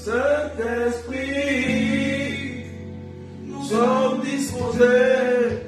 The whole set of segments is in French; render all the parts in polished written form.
Saint-Esprit, nous sommes disposés.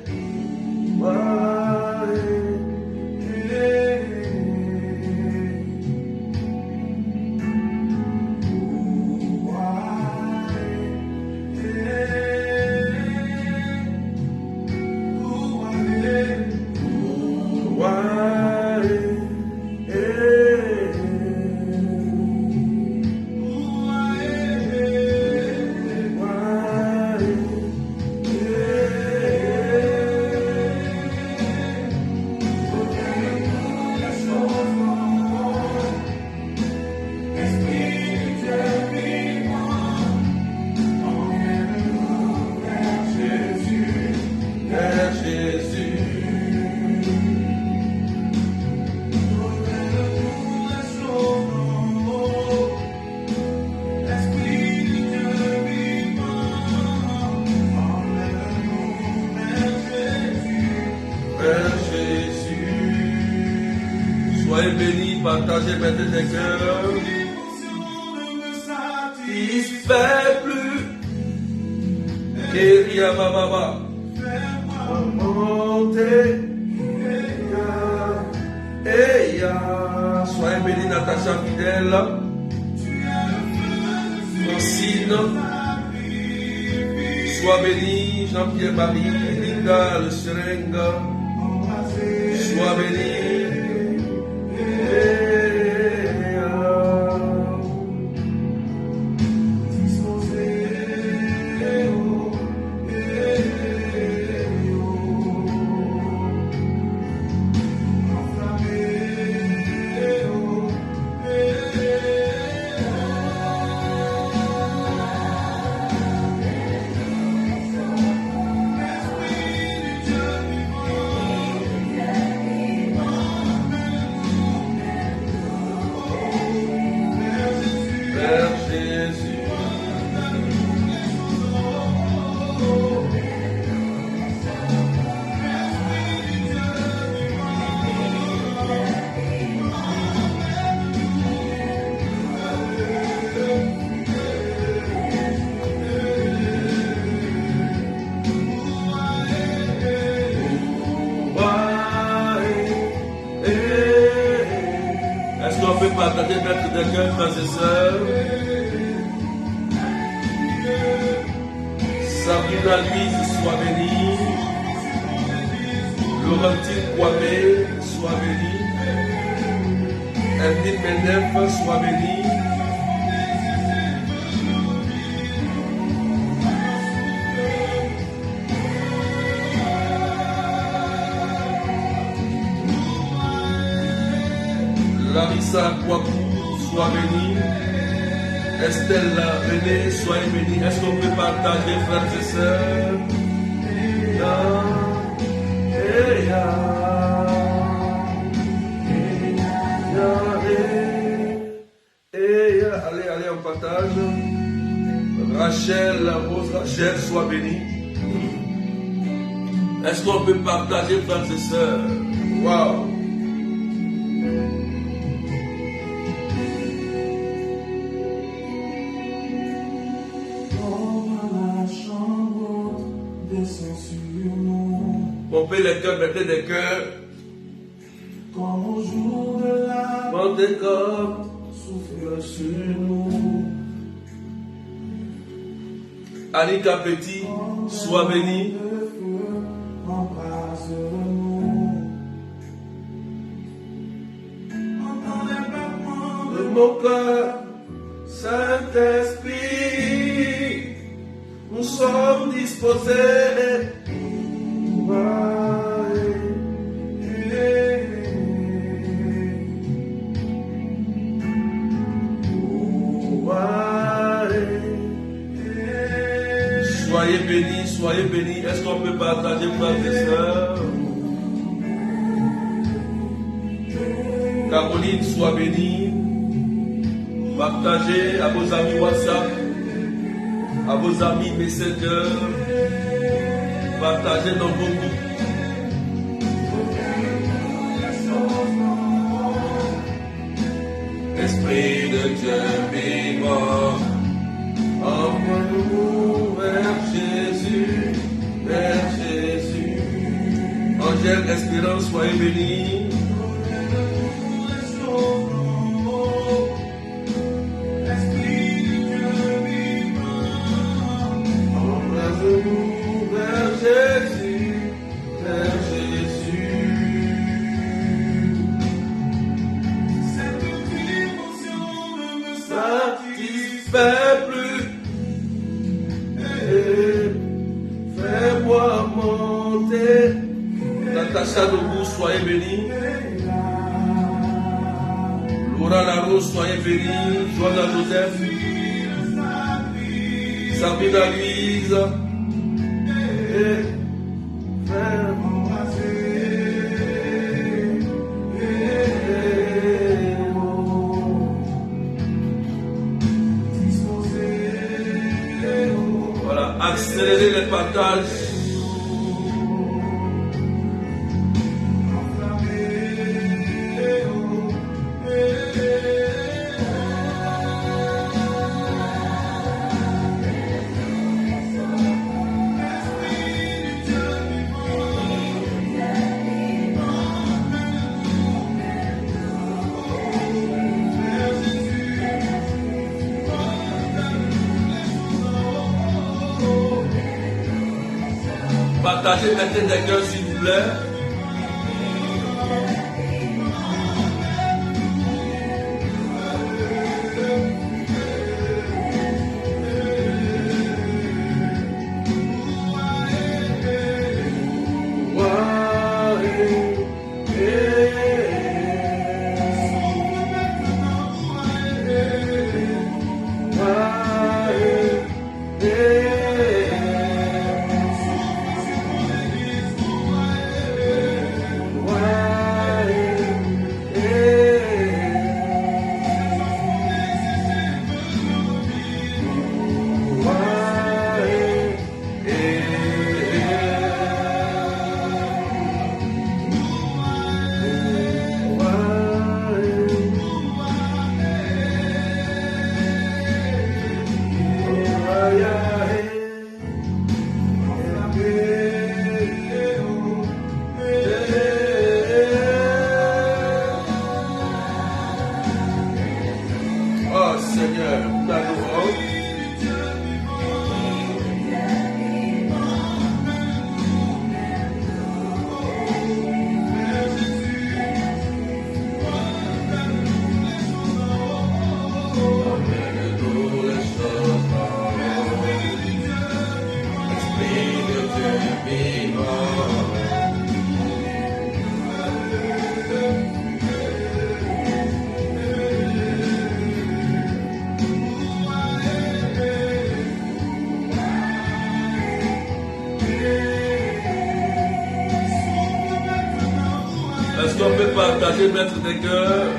Soyez bénis, partagez maintenant des cœurs. Satisfait plus. Kéria Baba. Montez. Soyez bénis, Natacha fidèle. Francine. Sois béni, Jean-Pierre Marie, Linda, le Serenga. Sois béni. Est-ce qu'on peut partager mettre des cœurs, frères et sœurs? Sabrina Louise, sois bénie. Laurentine Kwame, sois bénie. Evelyne Menef, sois bénie. Larissa Kwaku, sois bénie. Estelle René, soyez bénie. Est-ce qu'on peut partager, frères et sœurs? Allez, on partage. Rachel, Rose Rachel, sois bénie. Est-ce qu'on peut partager, frères et sœurs? Waouh! Pompez les cœurs, mettez des cœurs. Comme au jour de la Pentecôte, souffle sur nous. Annika Petit, sois bénie. Le feu embrase-nous. Entends les battements De mon cœur, Saint-Esprit, nous sommes disposés. Soyez bénis. Est-ce qu'on peut partager, frères et sœurs? Caroline, sois bénie. Partagez à vos amis WhatsApp, à vos amis Messenger. Partagez dans vos groupes. Esprit de Dieu vivant, Angèle Espérance, soyez bénis. Embrasse-nous vers Jésus, vers Jésus. Cette émotion ne me satisfait plus. Fais-moi monter. Natacha Debout, soyez bénis. Laura Larose, soyez bénis. Joanna Joseph. Sabina Louise. Voilà, accélérez les partages. Partagez maintenant des cœurs s'il vous plaît. Est-ce qu'on peut partager, mettre des cœurs?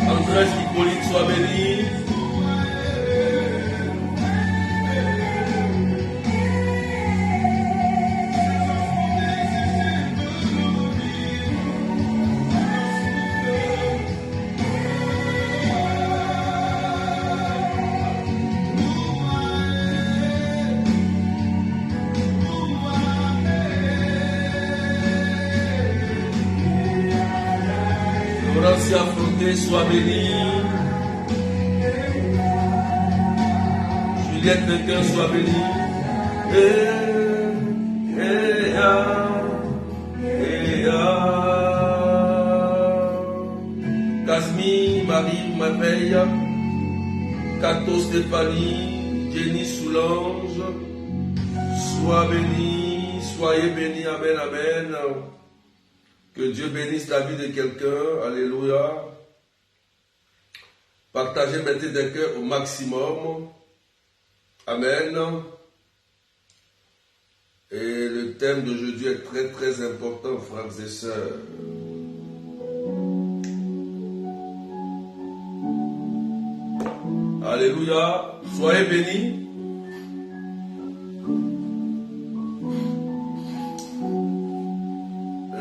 André Hippolyte, soit béni. Laurentien Fronté, soit béni. Juliette Lequin, soit béni. Casmi, Marie Maveille, Cato Stéphanie, Jenny Soulange, sois béni, soyez bénis, amen, amen. Que Dieu bénisse la vie de quelqu'un, alléluia. Partagez, mettez des cœurs au maximum. Amen. Et le thème d'aujourd'hui est très très important, frères et sœurs. Alléluia. Soyez bénis.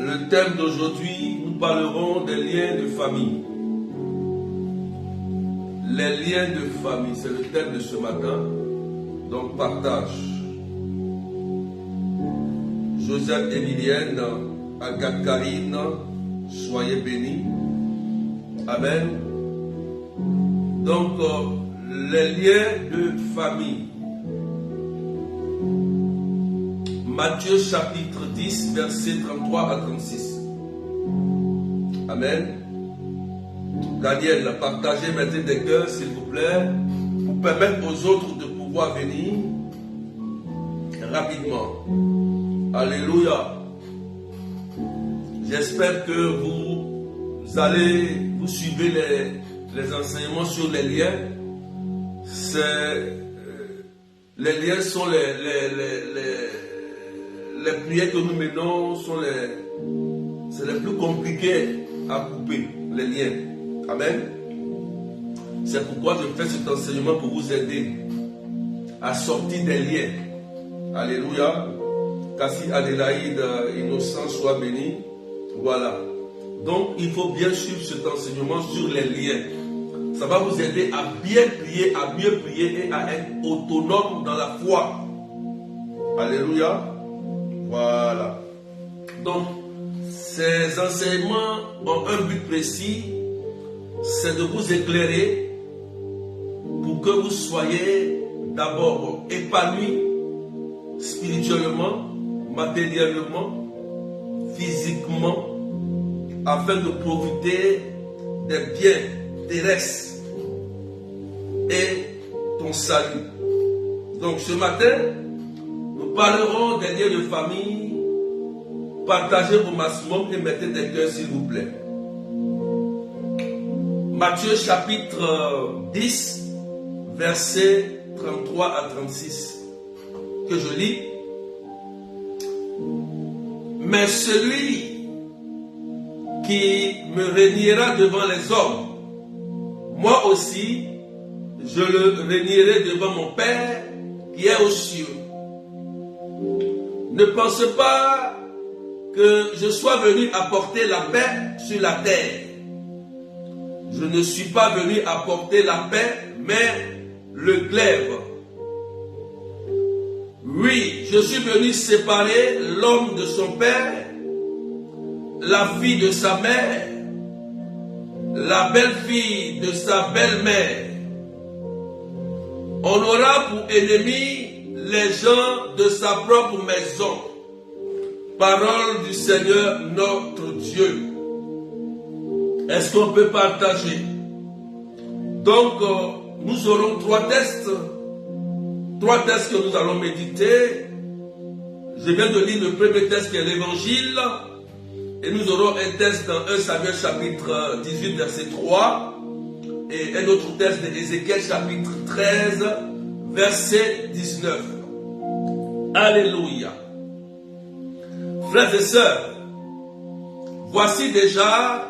Le thème d'aujourd'hui, nous parlerons des liens de famille. Les liens de famille, c'est le thème de ce matin. Donc partage. Joseph et Liliane, Agathe Karine, soyez bénis. Amen. Donc, les liens de famille. Matthieu chapitre 10, versets 33 à 36. Amen. Daniel, partagez maintenant des cœurs, s'il vous plaît, pour permettre aux autres de pouvoir venir rapidement. Alléluia. J'espère que vous suivez les enseignements sur les liens. Les liens sont les prières que nous menons, c'est les plus compliqués à couper, les liens. Amen. C'est pourquoi je fais cet enseignement pour vous aider à sortir des liens. Alléluia. Cassie Adélaïde, Innocent, soit béni. Voilà. Donc, il faut bien suivre cet enseignement sur les liens. Ça va vous aider à bien prier, à mieux prier et à être autonome dans la foi. Alléluia. Voilà. Donc, ces enseignements ont un but précis, c'est de vous éclairer pour que vous soyez d'abord épanouis spirituellement, matériellement, physiquement, afin de profiter des biens terrestres et ton salut. Donc ce matin, nous parlerons des liens de famille. Partagez au maximum et mettez des cœurs s'il vous plaît. Matthieu chapitre 10, versets 33 à 36, que je lis. Mais celui qui me régnera devant les hommes, moi aussi, je le régnerai devant mon Père qui est aux cieux. Ne pensez pas que je sois venu apporter la paix sur la terre. Je ne suis pas venu apporter la paix, mais le glaive. Oui, je suis venu séparer l'homme de son père, la fille de sa mère, la belle-fille de sa belle-mère. On aura pour ennemis les gens de sa propre maison. Parole du Seigneur notre Dieu. Est-ce qu'on peut partager? Donc, nous aurons trois tests que nous allons méditer. Je viens de lire le premier test qui est l'évangile. Et nous aurons un test dans 1 Samuel chapitre 18 verset 3. Et un autre test de Ézéchiel chapitre 13 verset 19. Alléluia. Frères et sœurs, voici déjà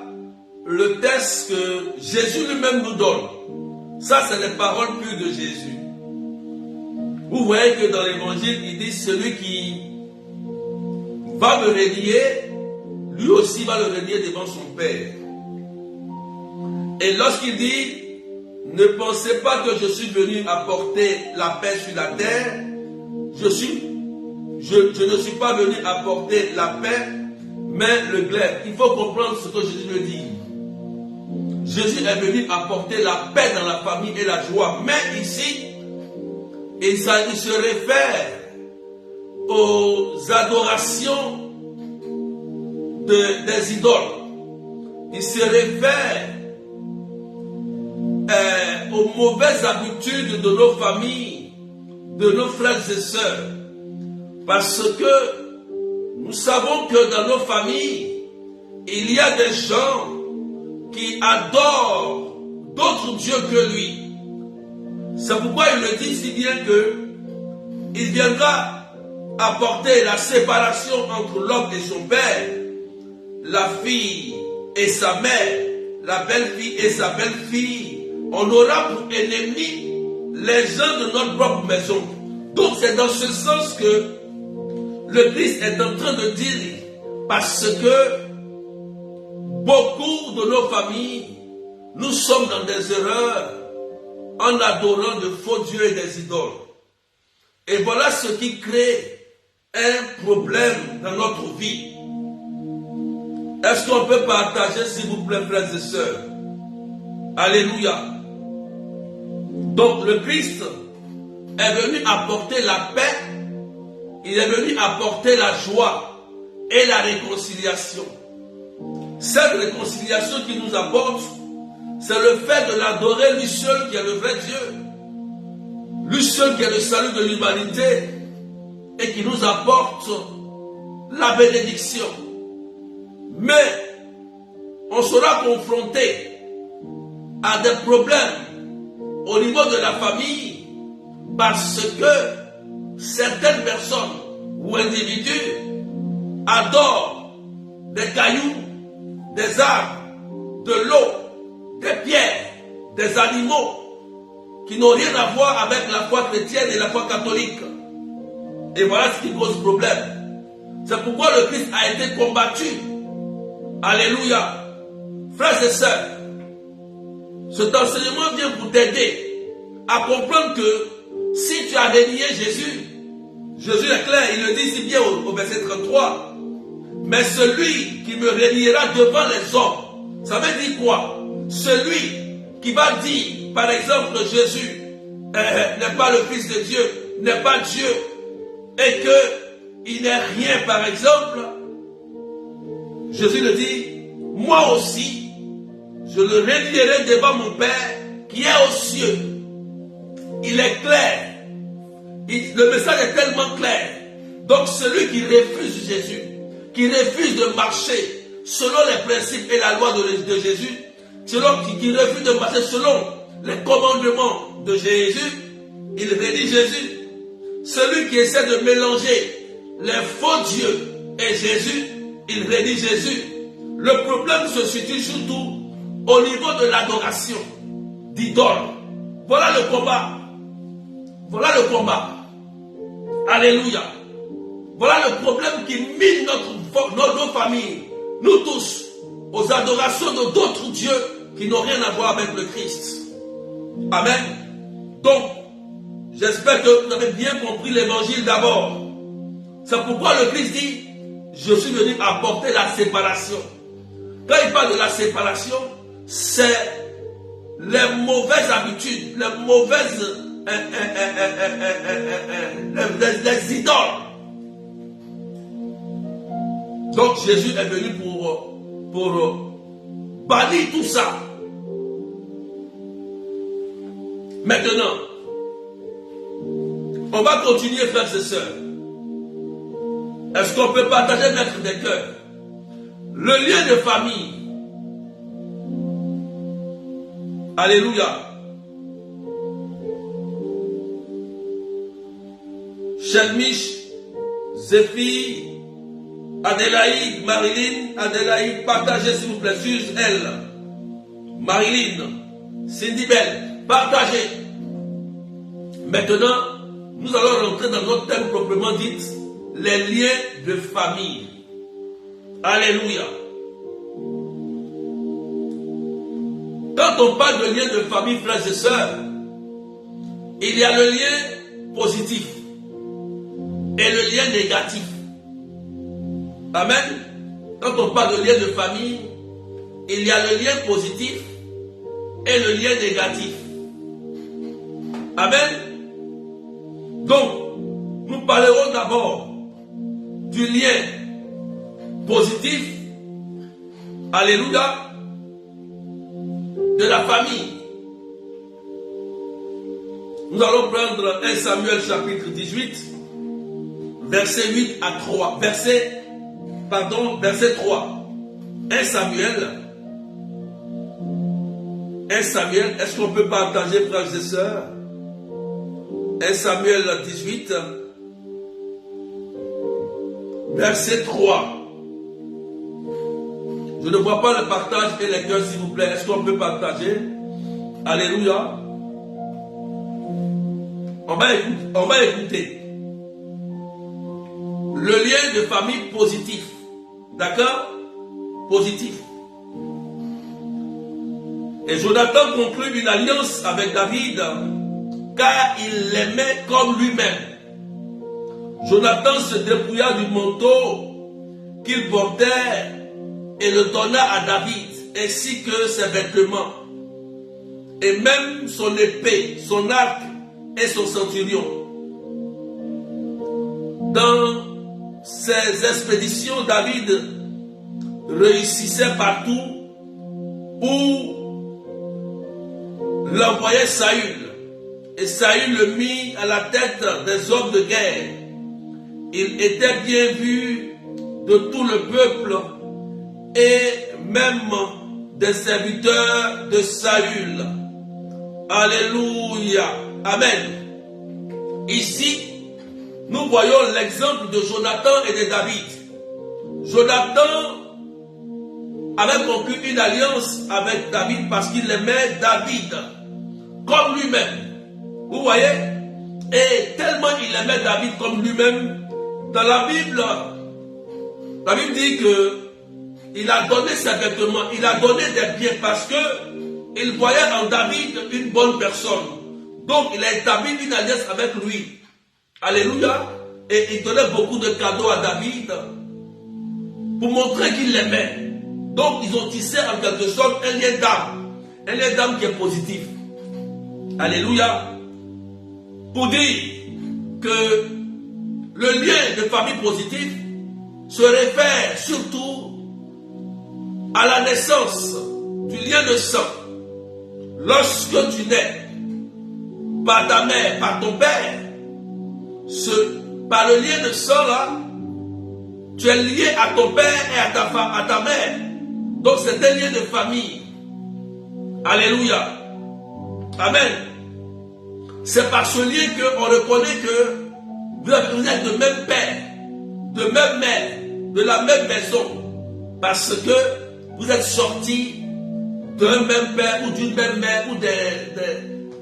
le test que Jésus lui-même nous donne. Ça, c'est les paroles pures de Jésus. Vous voyez que dans l'évangile, il dit celui qui va me régner, lui aussi va le régner devant son Père. Et lorsqu'il dit, ne pensez pas que je suis venu apporter la paix sur la terre, je ne suis pas venu apporter la paix, mais le glaive. Il faut comprendre ce que Jésus le dit. Jésus est venu apporter la paix dans la famille et la joie. Mais ici, il se réfère aux adorations des idoles. Il se réfère aux mauvaises habitudes de nos familles, de nos frères et sœurs. Parce que nous savons que dans nos familles, il y a des gens qui adorent d'autres dieux que lui. C'est pourquoi il le dit si bien que il viendra apporter la séparation entre l'homme et son père, la fille et sa mère, la belle-fille et sa belle-fille. On aura pour ennemis les gens de notre propre maison. Donc c'est dans ce sens que le Christ est en train de dire, parce que beaucoup de nos familles, nous sommes dans des erreurs en adorant de faux dieux et des idoles. Et voilà ce qui crée un problème dans notre vie. Est-ce qu'on peut partager, s'il vous plaît, frères et sœurs? Alléluia. Donc le Christ est venu apporter la paix, il est venu apporter la joie et la réconciliation. Cette réconciliation qu'il nous apporte, c'est le fait de l'adorer lui seul qui est le vrai Dieu, lui seul qui est le salut de l'humanité et qui nous apporte la bénédiction. Mais on sera confronté à des problèmes au niveau de la famille parce que certaines personnes ou individus adorent des cailloux, des arbres, de l'eau, des pierres, des animaux qui n'ont rien à voir avec la foi chrétienne et la foi catholique. Et voilà ce qui pose problème. C'est pourquoi le Christ a été combattu. Alléluia. Frères et sœurs, cet enseignement vient pour t'aider à comprendre que si tu as renié Jésus, Jésus est clair, il le dit si bien au verset 33, mais celui qui me reniera devant les hommes, ça veut dire quoi? Celui qui va dire, par exemple, Jésus n'est pas le Fils de Dieu, n'est pas Dieu, et qu'il n'est rien, par exemple, Jésus le dit, moi aussi, je le renierai devant mon Père qui est aux cieux. Il est clair. Le message est tellement clair. Donc celui qui refuse Jésus, qui refuse de marcher selon les principes et la loi de Jésus, qui refuse de marcher selon les commandements de Jésus, il renie Jésus. Celui qui essaie de mélanger les faux dieux et Jésus, il renie Jésus. Le problème se situe surtout au niveau de l'adoration d'idoles. Voilà le combat. Voilà le combat. Alléluia. Voilà le problème qui mine nos familles, nous tous, aux adorations de d'autres dieux qui n'ont rien à voir avec le Christ. Amen. Donc, j'espère que vous avez bien compris l'évangile d'abord. C'est pourquoi le Christ dit, je suis venu apporter la séparation. Quand il parle de la séparation, c'est les mauvaises habitudes, les mauvaises les idoles. Donc Jésus est venu pour bannir tout ça. Maintenant, on va continuer, frères et sœurs. Est-ce qu'on peut partager notre des cœurs? Le lien de famille. Alléluia. Shelmish, Zéphi, Adélaïde, Marilyn, Adélaïde, partagez s'il vous plaît, Suze, elle, Marilyn, Cindy Bell, partagez. Maintenant, nous allons rentrer dans notre thème proprement dit, les liens de famille. Alléluia. Quand on parle de liens de famille, frères et sœurs, il y a le lien positif et le lien négatif. Amen. Quand on parle de lien de famille, il y a le lien positif et le lien négatif. Amen. Donc, nous parlerons d'abord du lien positif, alléluia, de la famille. Nous allons prendre 1 Samuel chapitre 18, verset 8 à 3. Verset 3. 1 Samuel, est-ce qu'on peut partager, frères et sœurs? 1 Samuel 18, verset 3. Je ne vois pas le partage et les cœurs, s'il vous plaît. Est-ce qu'on peut partager? Alléluia. On va écouter. Le lien de famille positif. D'accord? Positif. Et Jonathan conclut une alliance avec David car il l'aimait comme lui-même. Jonathan se dépouilla du manteau qu'il portait et le donna à David, ainsi que ses vêtements, et même son épée, son arc et son centurion. Dans ses expéditions, David réussissait partout où l'envoyait Saül. Et Saül le mit à la tête des hommes de guerre. Il était bien vu de tout le peuple et même des serviteurs de Saül. Alléluia. Amen. Ici, nous voyons l'exemple de Jonathan et de David. Jonathan avait conclu une alliance avec David parce qu'il aimait David comme lui-même. Vous voyez? Et tellement il aimait David comme lui-même, dans la Bible dit que il a donné ses vêtements, il a donné des biens parce que il voyait en David une bonne personne. Donc il a établi une alliance avec lui. Alléluia. Et il donnait beaucoup de cadeaux à David pour montrer qu'il l'aimait. Donc ils ont tissé en quelque sorte un lien d'âme qui est positif. Alléluia. Pour dire que le lien de famille positif se réfère surtout à la naissance du lien de sang. Lorsque tu nais par ta mère, par ton père, par le lien de sang là, tu es lié à ton père et à ta mère. Donc c'est un lien de famille. Alléluia. Amen. C'est par ce lien qu'on reconnaît que vous êtes de même père, de même mère, de la même maison. Parce que vous êtes sortis d'un même père ou d'une même mère ou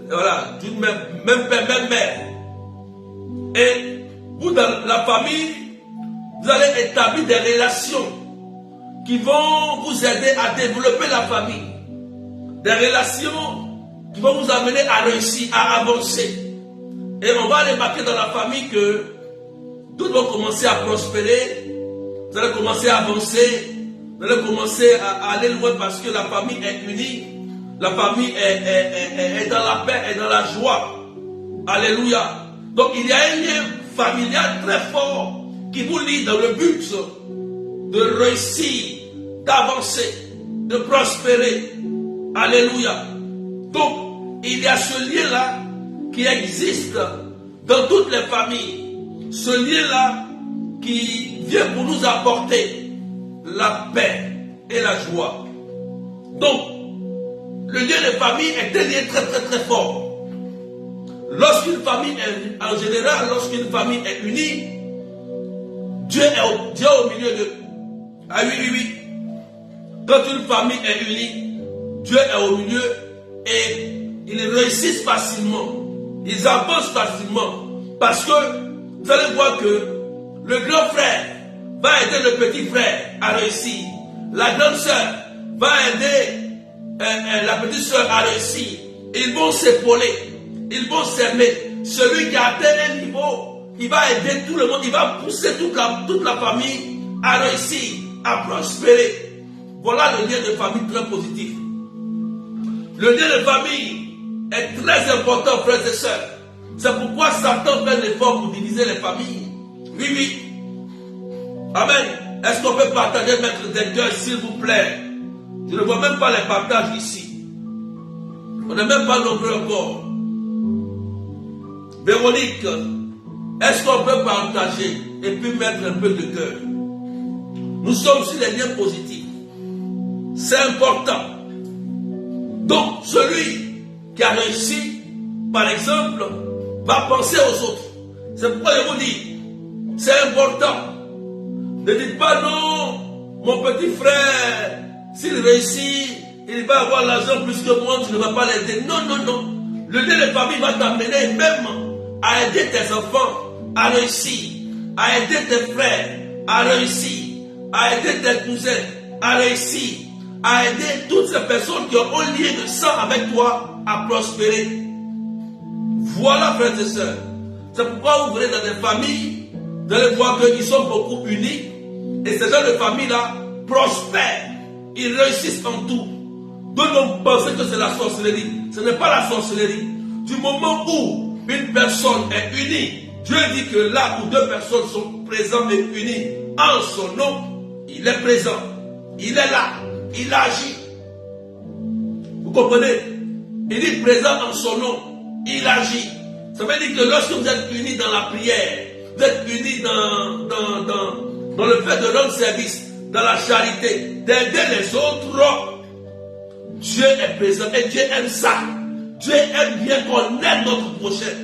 voilà, d'une même père, même mère. Et vous, dans la famille, vous allez établir des relations qui vont vous aider à développer la famille. Des relations qui vont vous amener à réussir, à avancer. Et on va remarquer dans la famille que tout va commencer à prospérer, vous allez commencer à avancer, vous allez commencer à aller loin parce que la famille est unie, la famille est dans la paix, est dans la joie. Alléluia. Donc il y a un lien familial très fort qui vous lie dans le but de réussir, d'avancer, de prospérer. Alléluia. Donc, il y a ce lien-là qui existe dans toutes les familles. Ce lien-là qui vient pour nous apporter la paix et la joie. Donc, le lien de famille est un lien très très très fort. Lorsqu'une famille est, en général, lorsqu'une famille est unie, Dieu est au milieu d'eux. Ah oui. Quand une famille est unie, Dieu est au milieu et ils réussissent facilement. Ils avancent facilement. Parce que vous allez voir que le grand frère va aider le petit frère à réussir. La grande sœur va aider la petite sœur à réussir. Ils vont s'épauler. Ils vont s'aimer. Celui qui a atteint un niveau, il va aider tout le monde. Il va pousser toute la famille à réussir, à prospérer. Voilà le lien de famille très positif. Le lien de famille est très important, frères et sœurs. C'est pourquoi Satan fait l'effort pour diviser les familles. Oui. Amen. Est-ce qu'on peut partager, mettre des cœurs, s'il vous plaît? Je ne vois même pas les partages ici. On n'est même pas nombreux encore. Véronique, est-ce qu'on peut partager et puis mettre un peu de cœur? Nous sommes sur les liens positifs. C'est important. Donc, celui qui a réussi, par exemple, va penser aux autres. C'est pourquoi je vous dis, c'est important. Ne dites pas non, mon petit frère, s'il réussit, il va avoir l'argent plus que moi, tu ne vas pas l'aider. Non. Le lien de famille va t'amener même à aider tes enfants à réussir, à aider tes frères à réussir, à aider tes cousins à réussir, à aider toutes ces personnes qui ont un lien de sang avec toi à prospérer. Voilà, frères et sœurs. C'est pourquoi vous verrez dans des familles vous allez voir qu'ils sont beaucoup unis. Et ces gens de famille-là prospèrent. Ils réussissent en tout. Donc pensez que c'est la sorcellerie. Ce n'est pas la sorcellerie. Du moment où une personne est unie, Dieu dit que là où deux personnes sont présentes et unies en son nom, il est présent. Il est là. Il agit. Vous comprenez? Il est présent en son nom. Il agit. Ça veut dire que lorsque vous êtes unis dans la prière, vous êtes unis dans le fait de rendre service, dans la charité, d'aider les autres, Dieu est présent et Dieu aime ça. Dieu aime bien qu'on aide notre prochain.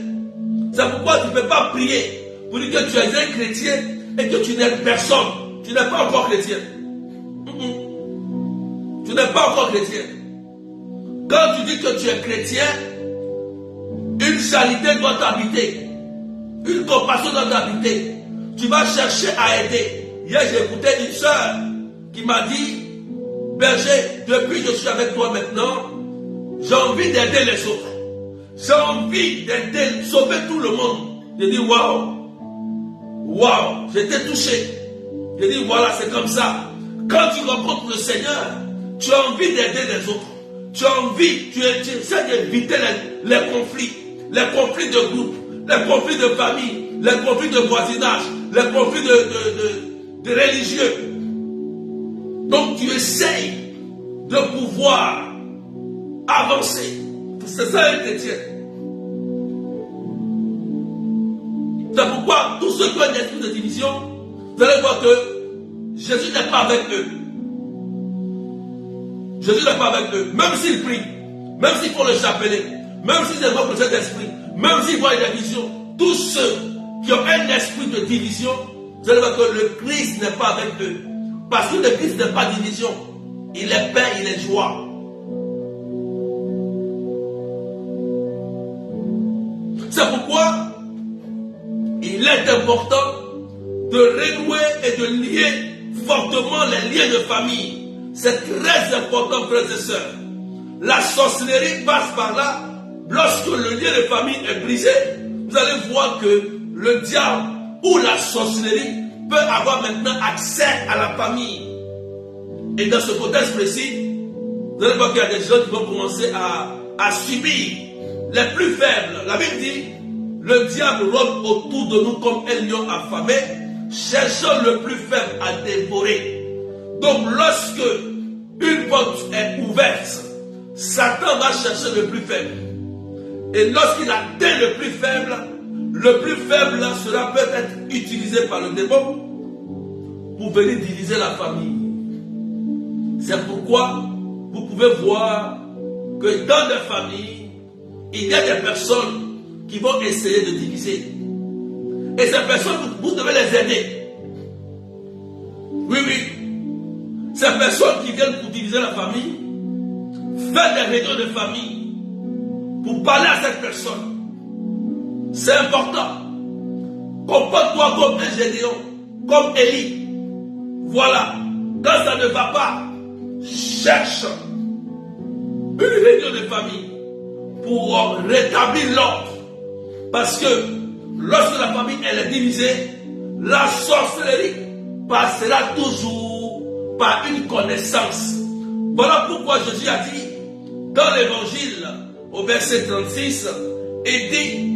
C'est pourquoi tu ne peux pas prier pour dire que tu es un chrétien et que tu n'aides personne. Tu n'es pas encore chrétien. Tu n'es pas encore chrétien. Quand tu dis que tu es chrétien, une charité doit t'habiter. Une compassion doit t'habiter. Tu vas chercher à aider. Hier, j'ai écouté une soeur qui m'a dit, berger, depuis que je suis avec toi maintenant, j'ai envie d'aider les autres. J'ai envie d'aider, sauver tout le monde. J'ai dit, waouh. Waouh. J'étais touché. J'ai dit, voilà, c'est comme ça. Quand tu rencontres le Seigneur, tu as envie d'aider les autres. Tu as envie, tu essaies d'éviter les conflits de groupe, les conflits de famille, les conflits de voisinage, les conflits de religieux. Donc tu essayes de pouvoir avancer. C'est ça un chrétien. C'est pourquoi tous ceux qui ont un esprit de division, vous allez voir que Jésus n'est pas avec eux. Jésus n'est pas avec eux. Même s'ils prient, même s'ils font le chapelet, même s'ils évoquent le Saint-Esprit, même s'ils voient des visions, tous ceux qui ont un esprit de division, vous allez voir que le Christ n'est pas avec eux. Parce que le Christ n'est pas division. Il est paix, il est joie. C'est pourquoi il est important de renouer et de lier fortement les liens de famille. C'est très important, frères et sœurs. La sorcellerie passe par là. Lorsque le lien de famille est brisé, vous allez voir que le diable ou la sorcellerie peut avoir maintenant accès à la famille. Et dans ce contexte précis, vous allez voir qu'il y a des gens qui vont commencer à subir les plus faibles. La Bible dit, le diable rôde autour de nous comme un lion affamé, cherchant le plus faible à dévorer. Donc lorsque une porte est ouverte, Satan va chercher le plus faible. Et lorsqu'il atteint le plus faible sera peut-être utilisé par le démon pour venir diviser la famille. C'est pourquoi vous pouvez voir que dans des familles, il y a des personnes qui vont essayer de diviser. Et ces personnes, vous devez les aider. Oui, oui. Ces personnes qui viennent pour diviser la famille, faites des réunions de famille pour parler à cette personne. C'est important. Comporte-toi comme un Gédéon, comme Élie. Voilà. Quand ça ne va pas, cherche une réunion de famille pour rétablir l'ordre. Parce que lorsque la famille elle est divisée, la sorcellerie passera toujours par une connaissance. Voilà pourquoi Jésus a dit dans l'évangile au verset 36, il dit,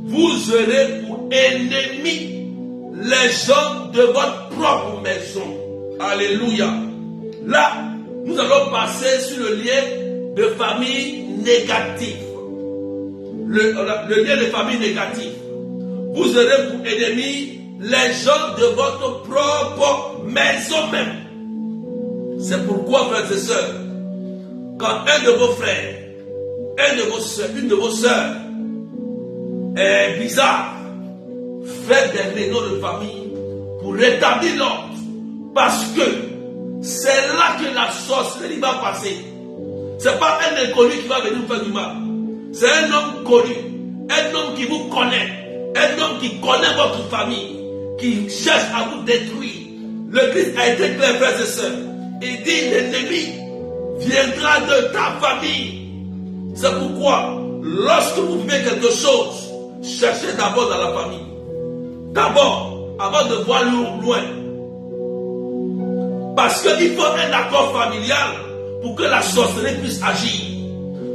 vous aurez pour ennemis les gens de votre propre maison. Alléluia. Là, nous allons passer sur le lien de famille négative. Le lien de famille négative. Vous aurez pour ennemis les gens de votre propre maison même. C'est pourquoi, frères et sœurs, quand un de vos frères, une de vos sœurs est bizarre, faites des réunions de famille pour rétablir l'ordre. Parce que c'est là que la sorcellerie va passer. Ce n'est pas un inconnu qui va venir vous faire du mal. C'est un homme connu, un homme qui vous connaît, un homme qui connaît votre famille, qui cherche à vous détruire. Le Christ a été clair, frères et sœurs. Il dit, l'ennemi viendra de ta famille. C'est pourquoi, lorsque vous vivez quelque chose, cherchez d'abord dans la famille. D'abord, avant de voir loin. Parce qu'il faut un accord familial pour que la sorcellerie puisse agir.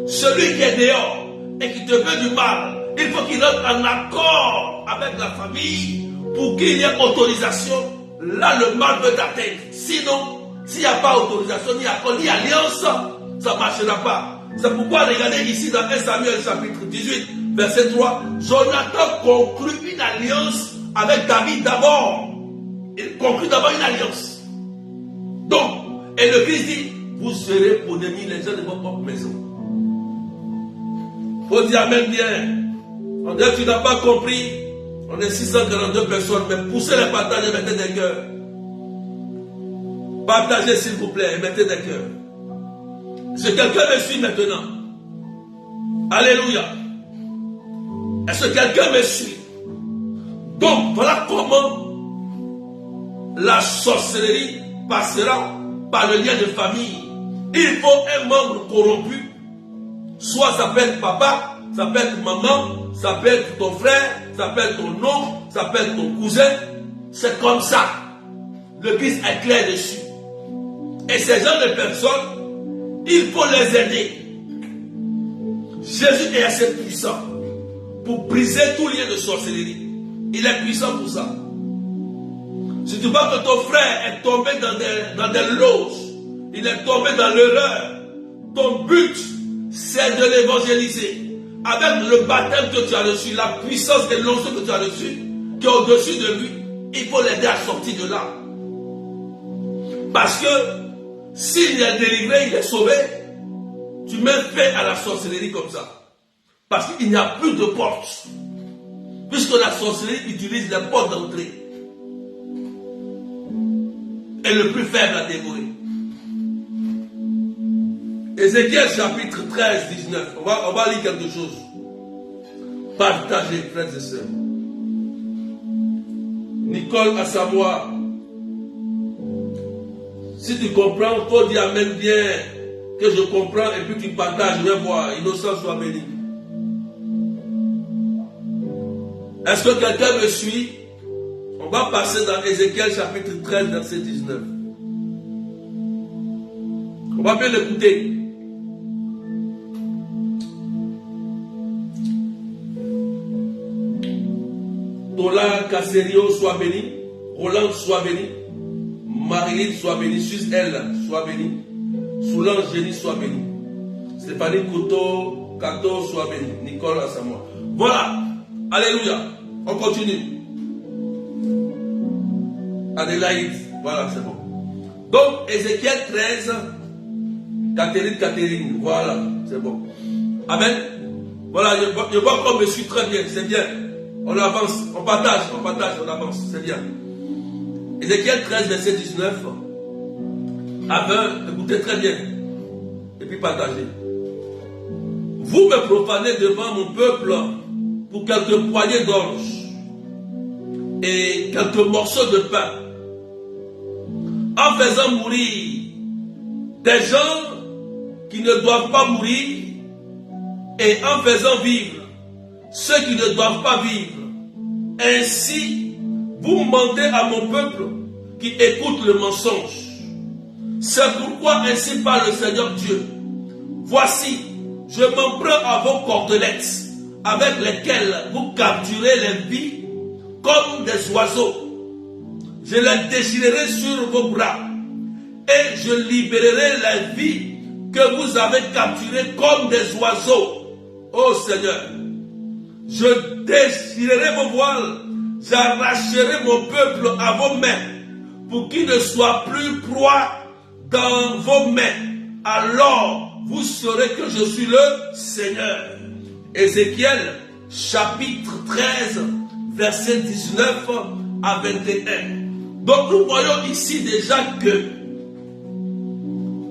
Celui qui est dehors et qui te veut du mal, il faut qu'il entre en accord avec la famille pour qu'il y ait autorisation. Là, le mal peut t'atteindre. Sinon, s'il n'y a pas autorisation, ni accord, ni alliance, ça ne marchera pas. C'est pourquoi, regardez ici dans 1 Samuel chapitre 18, verset 3, Jonathan conclut une alliance avec David d'abord. Il conclut d'abord une alliance. Donc, et le Christ dit, vous serez pour ennemis les gens de votre propre maison. Il faut dire Amen bien. On dirait que tu n'as pas compris. On est 642 personnes, mais poussez les partages et mettez des cœurs. Partagez s'il vous plaît et mettez des cœurs. Est-ce que quelqu'un me suit maintenant? Alléluia. Est-ce que quelqu'un me suit? Donc, voilà comment la sorcellerie passera par le lien de famille. Il faut un membre corrompu. Soit ça peut être papa, ça peut être maman, ça peut être ton frère, ça peut être ton oncle, ça peut être ton cousin. C'est comme ça. Le Christ est clair dessus. Et ces gens de personnes, il faut les aider. Jésus est assez puissant pour briser tout lien de sorcellerie. Il est puissant pour ça. Si tu vois que ton frère est tombé dans des loges, il est tombé dans l'erreur, ton but, c'est de l'évangéliser. Avec le baptême que tu as reçu, la puissance de l'onction que tu as reçu, qui est au-dessus de lui, il faut l'aider à sortir de là. Parce que s'il est délivré, il est sauvé, tu mets fin à la sorcellerie comme ça. Parce qu'il n'y a plus de porte. Puisque la sorcellerie utilise les portes d'entrée. Et le plus faible à dévorer. Ézéchiel chapitre 13, 19. On va lire quelque chose. Partagez, frères et sœurs. Nicole à Samoa. Si tu comprends, il faut dire Amen bien. Que je comprends et puis tu partages. Je vais voir. Innocent soit béni. Est-ce que quelqu'un me suit? On va passer dans Ézéchiel chapitre 13, verset 19. On va bien l'écouter. Tola Casserio soit béni. Roland soit béni. Marilyn soit béni. Suze elle soit béni. Soulange Génie soit béni. Stéphanie Kato soit béni. Nicole Assamoa. Voilà. Alléluia. On continue. Adélaïde. Voilà, c'est bon. Donc, Ézéchiel 13. Catherine. Voilà, c'est bon. Amen. Voilà, je vois qu'on me suit très bien. C'est bien. On avance. On partage. On avance. C'est bien. Ézéchiel 13, verset 19. À 20. Écoutez très bien. Et puis partagez. Vous me profanez devant mon peuple pour quelques poignées d'orge et quelques morceaux de pain, en faisant mourir des gens qui ne doivent pas mourir et en faisant vivre ceux qui ne doivent pas vivre. Ainsi, vous mentez à mon peuple qui écoute le mensonge. C'est pourquoi ainsi parle le Seigneur Dieu. Voici, je m'en prends à vos cordelettes avec lesquelles vous capturez les vies comme des oiseaux. Je les déchirerai sur vos bras et je libérerai les vies que vous avez capturées comme des oiseaux. Ô Seigneur, je déchirerai vos voiles, j'arracherai mon peuple à vos mains pour qu'il ne soit plus proie dans vos mains. Alors vous saurez que je suis le Seigneur. Ézéchiel chapitre 13 verset 19 à 21. Donc nous voyons ici déjà que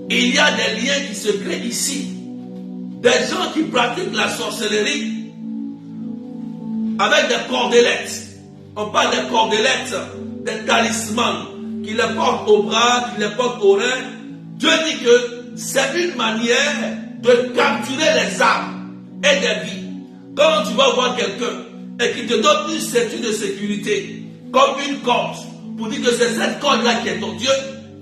il y a des liens qui se créent ici. Des gens qui pratiquent la sorcellerie avec des cordelettes. On parle des cordelettes, des talismans qui les portent au bras, qui les portent aux reins. Dieu dit que c'est une manière de capturer les âmes et des vies. Quand tu vas voir quelqu'un et qui te donne une ceinture de sécurité, comme une corde, pour dire que c'est cette corde-là qui est ton Dieu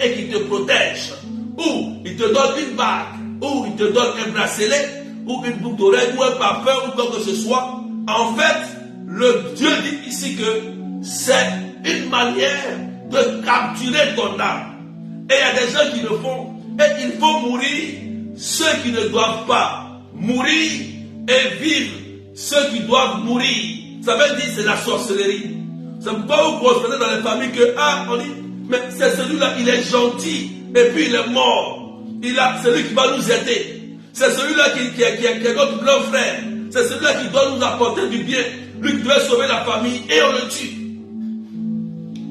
et qui te protège. Ou il te donne une bague, ou il te donne un bracelet, ou une boucle d'oreille, ou un parfum, ou quoi que ce soit. En fait, le Dieu dit ici que c'est une manière de capturer ton âme. Et il y a des gens qui le font. Et il faut mourir ceux qui ne doivent pas mourir et vivre ceux qui doivent mourir. Ça veut dire c'est la sorcellerie. C'est pourquoi vous constatez dans les familles que, on dit, mais c'est celui-là, il est gentil, et puis il est mort. C'est lui qui va nous aider. C'est celui-là qui est notre grand frère. C'est celui-là qui doit nous apporter du bien. Lui qui doit sauver la famille, et on le tue.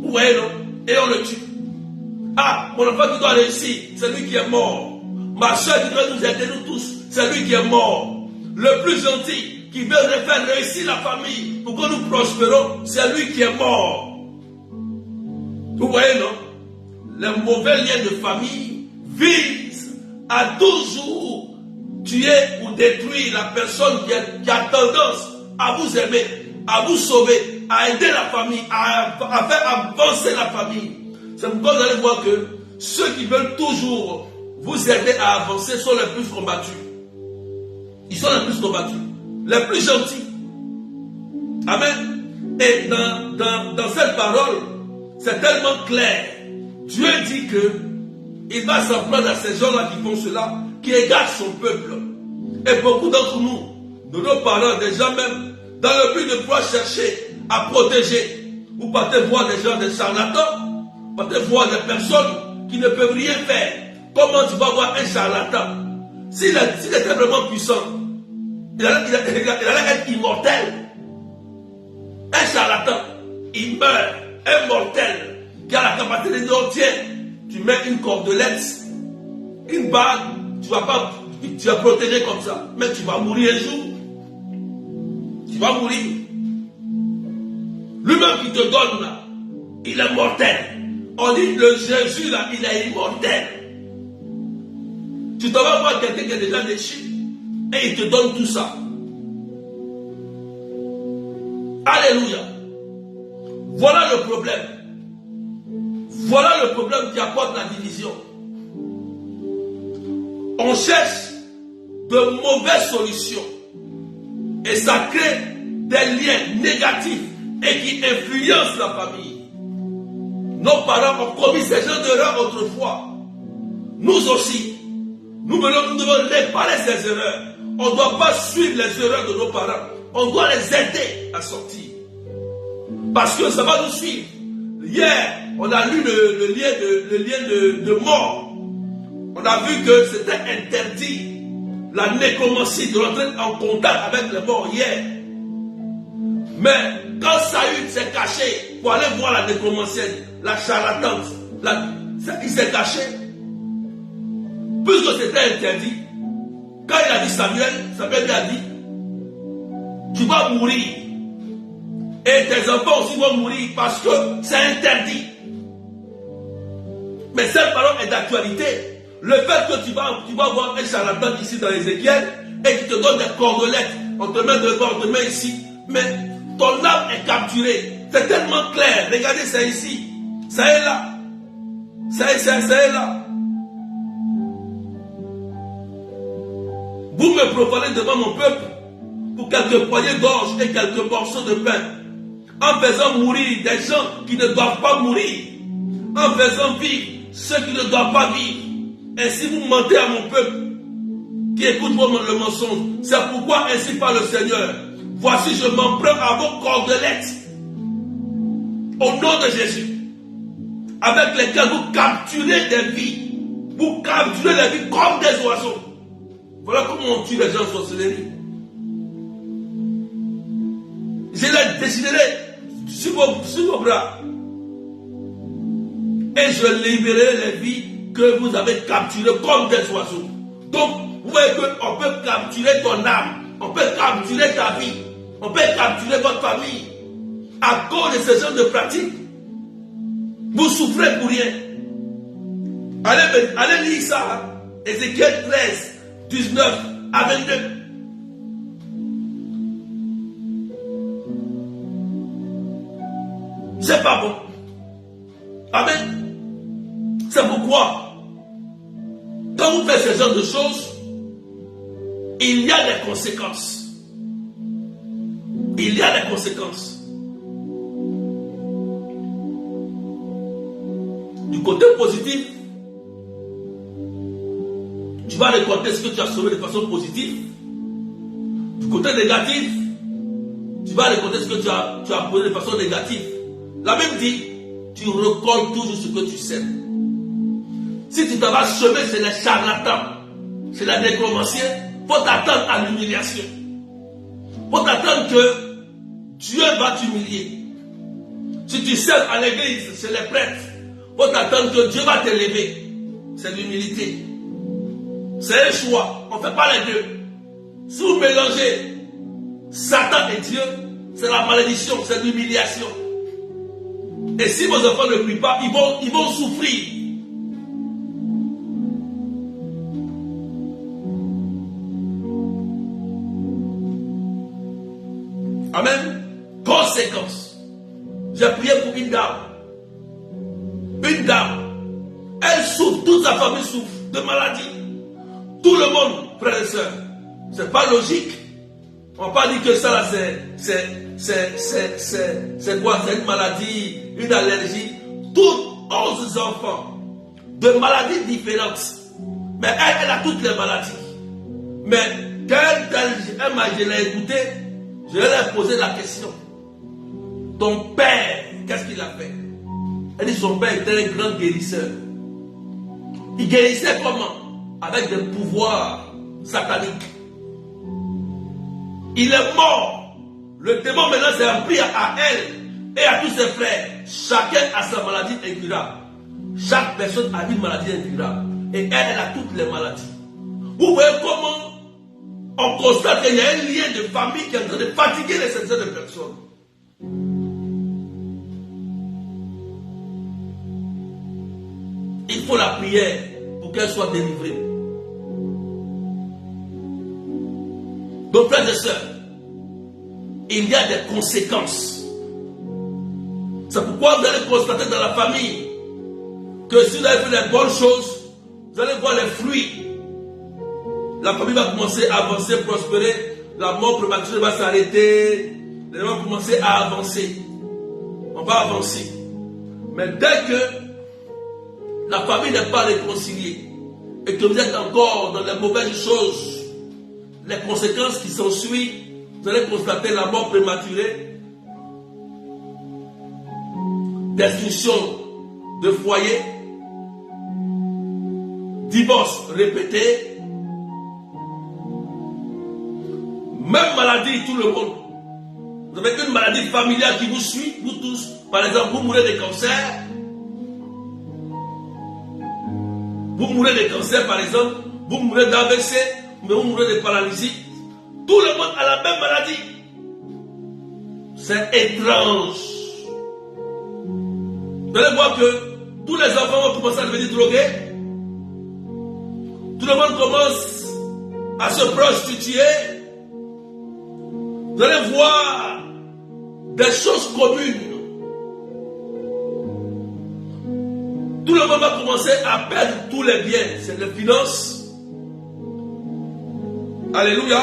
Vous voyez, non? Et on le tue. Mon enfant qui doit réussir, c'est lui qui est mort. Ma soeur qui doit nous aider, nous tous, c'est lui qui est mort. Le plus gentil, qui veut faire réussir la famille pour que nous prospérons, c'est lui qui est mort. Vous voyez, non? Les mauvais liens de famille visent à toujours tuer ou détruire la personne qui a tendance à vous aimer, à vous sauver, à aider la famille, à faire avancer la famille. C'est pourquoi vous allez voir que ceux qui veulent toujours vous aider à avancer sont les plus combattus. Ils sont les plus combattus, les plus gentils. Amen. Et dans cette parole, c'est tellement clair. Dieu dit que il va s'en prendre à ces gens-là qui font cela, qui égarent son peuple. Et beaucoup d'entre nous, de nos parents, des gens même, dans le but de pouvoir chercher à protéger, vous partez voir des gens, des charlatans, vous partez voir des personnes qui ne peuvent rien faire. Comment tu vas voir un charlatan? S'il était vraiment puissant, il allait être immortel. Un charlatan, il meurt, un mortel, qui a la capacité de dire, tiens, tu mets une cordelette, une bague, tu vas protéger comme ça, mais tu vas mourir un jour. Tu vas mourir. Lui-même qui te donne là, il est mortel. On dit le Jésus là, il est immortel. Tu t'en vas voir quelqu'un qui est déjà déchu et il te donne tout ça. Alléluia. Voilà le problème. Voilà le problème qui apporte la division. On cherche de mauvaises solutions. Et ça crée des liens négatifs et qui influencent la famille. Nos parents ont commis ces genres d'erreurs autrefois. Nous aussi. Nous devons réparer ces erreurs. On ne doit pas suivre les erreurs de nos parents. On doit les aider à sortir. Parce que ça va nous suivre. Hier, on a lu le lien de mort. On a vu que c'était interdit. La nécromancie, de rentrer en contact avec les morts hier. Mais quand Saül s'est caché pour aller voir la nécromancienne, la charlatane, il s'est caché. Puisque c'était interdit, quand il a dit Samuel lui a dit, tu vas mourir. Et tes enfants aussi vont mourir parce que c'est interdit. Mais cette parole est d'actualité. Le fait que tu vas voir un charlatan ici dans Ézéchiel et qui te donne des cordelettes, on te met devant, on te met ici, mais ton âme est capturée. C'est tellement clair. Regardez, c'est ici. Ça est là. Ça est là. Vous me profanez devant mon peuple pour quelques poignées d'orge et quelques morceaux de pain, en faisant mourir des gens qui ne doivent pas mourir, en faisant vivre ceux qui ne doivent pas vivre. Ainsi vous mentez à mon peuple qui écoute le mensonge. C'est pourquoi ainsi parle le Seigneur. Voici, je m'en prends à vos cordelettes au nom de Jésus, avec lesquelles vous capturez des vies. Vous capturez les vies comme des oiseaux. Voilà comment on tue les gens en sorcellerie. Je les déciderai sur vos bras. Et je libérerai les vies que vous avez capturées comme des oiseaux. Donc, vous voyez qu'on peut capturer ton âme. On peut capturer ta vie. On peut capturer votre famille. À cause de ce genre de pratiques. Vous souffrez pour rien. Allez lire ça. Ézéchiel 13, 19 à 22. C'est pas bon. Amen. C'est pourquoi, quand vous faites ce genre de choses, il y a des conséquences. Il y a des conséquences. Du côté positif, tu vas récolter ce que tu as sauvé de façon positive. Du côté négatif, tu vas récolter ce que tu as posé de façon négative. La Bible dit, tu récoltes toujours ce que tu sèmes. Si tu t'en vas semer chez les charlatans, chez les nécromanciens, il faut t'attendre à l'humiliation. Il faut t'attendre que Dieu va t'humilier. Si tu sèmes à l'église, chez les prêtres, il faut t'attendre que Dieu va t'élever. C'est l'humilité. C'est un choix. On ne fait pas les deux. Si vous mélangez Satan et Dieu, c'est la malédiction, c'est l'humiliation. Et si vos enfants ne prient pas, ils vont souffrir. Amen. Conséquence. J'ai prié pour une dame. Une dame. Elle souffre, toute sa famille souffre de maladie. Tout le monde, frères et sœurs. C'est pas logique. On ne va pas dire que ça là c'est quoi? C'est une maladie, une allergie. Tous 11 enfants de maladies différentes. Mais elle a toutes les maladies. Mais quand je l'ai écouté, je lui ai posé la question. Ton père, qu'est-ce qu'il a fait? Elle dit son père était un grand guérisseur. Il guérissait comment? Avec des pouvoirs sataniques. Il est mort. Le démon maintenant s'est appris à elle et à tous ses frères. Chacun a sa maladie incurable. Chaque personne a une maladie incurable. Et elle a toutes les maladies. Vous voyez comment on constate qu'il y a un lien de famille qui est en train de fatiguer les centaines de personnes. Il faut la prière pour qu'elle soit délivrée. Donc, frères et sœurs, il y a des conséquences. C'est pourquoi vous allez constater dans la famille que si vous avez fait les bonnes choses, vous allez voir les fruits. La famille va commencer à avancer, prospérer. La mort prématurée va s'arrêter. Les gens vont commencer à avancer. On va avancer. Mais dès que la famille n'est pas réconciliée et que vous êtes encore dans les mauvaises choses, les conséquences qui s'ensuivent, vous allez constater la mort prématurée, destruction de foyer, divorce répété, même maladie, tout le monde. Vous avez une maladie familiale qui vous suit, vous tous. Par exemple, vous mourrez de cancer. Vous mourrez de cancer, par exemple. Vous mourrez d'AVC. Mais vous mourrez de paralysie. Tout le monde a la même maladie. C'est étrange. Vous allez voir que tous les enfants vont commencer à devenir drogués. Tout le monde commence à se prostituer. Vous allez voir des choses communes. Tout le monde va commencer à perdre tous les biens. C'est les finances. Alléluia.